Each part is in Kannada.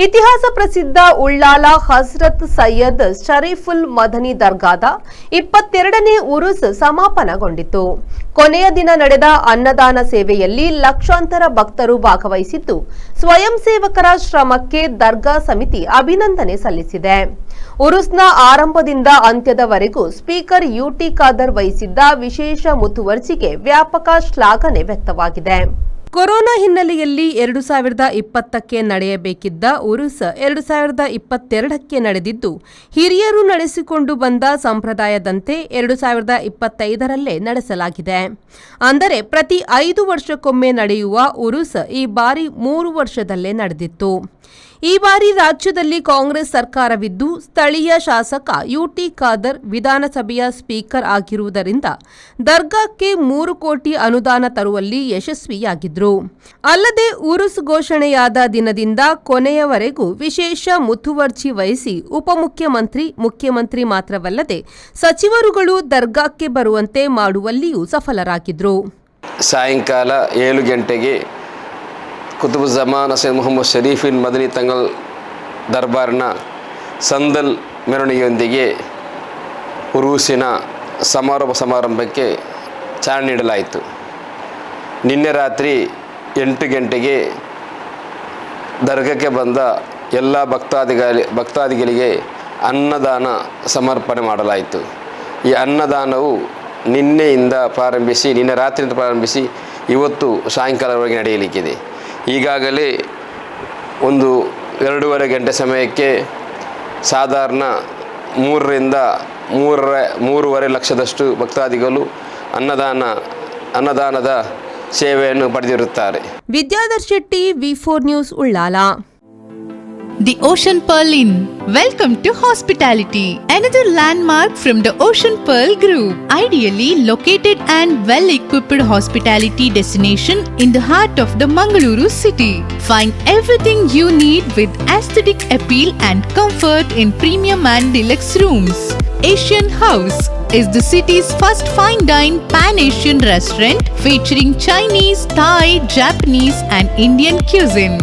ಇತಿಹಾಸ ಪ್ರಸಿದ್ಧ ಉಳ್ಳಾಲ ಹಜರತ್ ಸೈಯದ್ ಶರೀಫುಲ್ ಮದನಿ ದರ್ಗಾದ 22ನೇ ಉರುಸ್ ಸಮಾಪನಗೊಂಡಿತು. ಕೊನೆಯ ದಿನ ನಡೆದ ಅನ್ನದಾನ ಸೇವೆಯಲ್ಲಿ ಲಕ್ಷಾಂತರ ಭಕ್ತರು ಭಾಗವಹಿಸಿದ್ದು, ಸ್ವಯಂ ಸೇವಕರ ಶ್ರಮಕ್ಕೆ ದರ್ಗಾ ಸಮಿತಿ ಅಭಿನಂದನೆ ಸಲ್ಲಿಸಿದೆ. ಉರುಸ್ನ ಆರಂಭದಿಂದ ಅಂತ್ಯದವರೆಗೂ ಸ್ಪೀಕರ್ ಯುಟಿ ಖಾದರ್ ವಹಿಸಿದ್ದ ವಿಶೇಷ ಮುತುವರ್ಜಿಗೆ ವ್ಯಾಪಕ ಶ್ಲಾಘನೆ ವ್ಯಕ್ತವಾಗಿದೆ. ಕೊರೋನಾ ಹಿನ್ನೆಲೆಯಲ್ಲಿ 2020ಕ್ಕೆ ನಡೆಯಬೇಕಿದ್ದ ಉರುಸ್ 2022ಕ್ಕೆ ನಡೆದಿದ್ದು, ಹಿರಿಯರು ನಡೆಸಿಕೊಂಡು ಬಂದ ಸಂಪ್ರದಾಯದಂತೆ 2025ರಲ್ಲೇ ನಡೆಸಲಾಗಿದೆ. ಅಂದರೆ ಪ್ರತಿ 5 ವರ್ಷಕ್ಕೊಮ್ಮೆ ನಡೆಯುವ ಉರುಸ್ ಈ ಬಾರಿ 3 ವರ್ಷದಲ್ಲೇ ನಡೆದಿತ್ತು. ಈ ಬಾರಿ ರಾಜ್ಯದಲ್ಲಿ ಕಾಂಗ್ರೆಸ್ ಸರ್ಕಾರವಿದ್ದು, ಸ್ಥಳೀಯ ಶಾಸಕ ಯುಟಿ ಖಾದರ್ ವಿಧಾನಸಭೆಯ ಸ್ಪೀಕರ್ ಆಗಿರುವುದರಿಂದ ದರ್ಗಾಕ್ಕೆ 3 ಕೋಟಿ ಅನುದಾನ ತರುವಲ್ಲಿ ಯಶಸ್ವಿಯಾಗಿದ್ರು. ಅಲ್ಲದೆ ಉರುಸ್ ಘೋಷಣೆಯಾದ ದಿನದಿಂದ ಕೊನೆಯವರೆಗೂ ವಿಶೇಷ ಮುತುವರ್ಜಿ ವಹಿಸಿ ಉಪಮುಖ್ಯಮಂತ್ರಿ, ಮುಖ್ಯಮಂತ್ರಿ ಮಾತ್ರವಲ್ಲದೆ ಸಚಿವರುಗಳು ದರ್ಗಾಕ್ಕೆ ಬರುವಂತೆ ಮಾಡುವಲ್ಲಿಯೂ ಸಫಲರಾಗಿದ್ರು. ಸಾಯಂಕಾಲ 7 ಗಂಟೆಗೆ ಕುತುಬುಜ್ಜಮಾನ್ ಸೈಯದ್ ಮೊಹಮ್ಮದ್ ಶರೀಫುಲ್ ಮದನಿ ತಂಗಲ್ ದರ್ಬಾರ್ನ ಸಂದಲ್ ಮೆರವಣಿಗೆಯೊಂದಿಗೆ ಉರೂಸಿನ ಸಮಾರಂಭಕ್ಕೆ ಚಾಲನೆ ನೀಡಲಾಯಿತು. ನಿನ್ನೆ ರಾತ್ರಿ 8 ಗಂಟೆಗೆ ದರ್ಗಾಕ್ಕೆ ಬಂದ ಎಲ್ಲ ಭಕ್ತಾದಿಗಳಿಗೆ ಅನ್ನದಾನ ಸಮರ್ಪಣೆ ಮಾಡಲಾಯಿತು. ಈ ಅನ್ನದಾನವು ನಿನ್ನೆ ರಾತ್ರಿಯಿಂದ ಪ್ರಾರಂಭಿಸಿ ಇವತ್ತು ಸಾಯಂಕಾಲವರೆಗೆ ನಡೆಯಲಿಕ್ಕಿದೆ. ಈಗಾಗಲೇ 2.5 ಗಂಟೆ ಸಮಯಕ್ಕೆ ಸಾಧಾರಣ 3 ರಿಂದ 3.5 ಲಕ್ಷದಷ್ಟು ಭಕ್ತಾದಿಗಳು ಅನ್ನದಾನದ ಸೇವೆಯನ್ನು ಪಡೆದಿರುತ್ತಾರೆ. Vidyadhar Shetty, V4 news, Ullal. The Ocean Pearl Inn. Welcome to hospitality. Another landmark from the Ocean Pearl Group. Ideally located and well-equipped hospitality destination in the heart of the Mangaluru city. Find everything you need with aesthetic appeal and comfort in premium and deluxe rooms. Asian House is the city's first fine dine pan-Asian restaurant featuring Chinese, Thai, Japanese and Indian cuisine.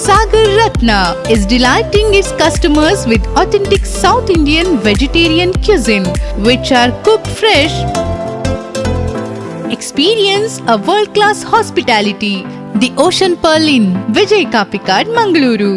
Sagar Ratna is delighting its customers with authentic South Indian vegetarian cuisine, which are cooked fresh. Experience a world-class hospitality. The Ocean Pearl Inn, Vijay Kapikad, Mangaluru.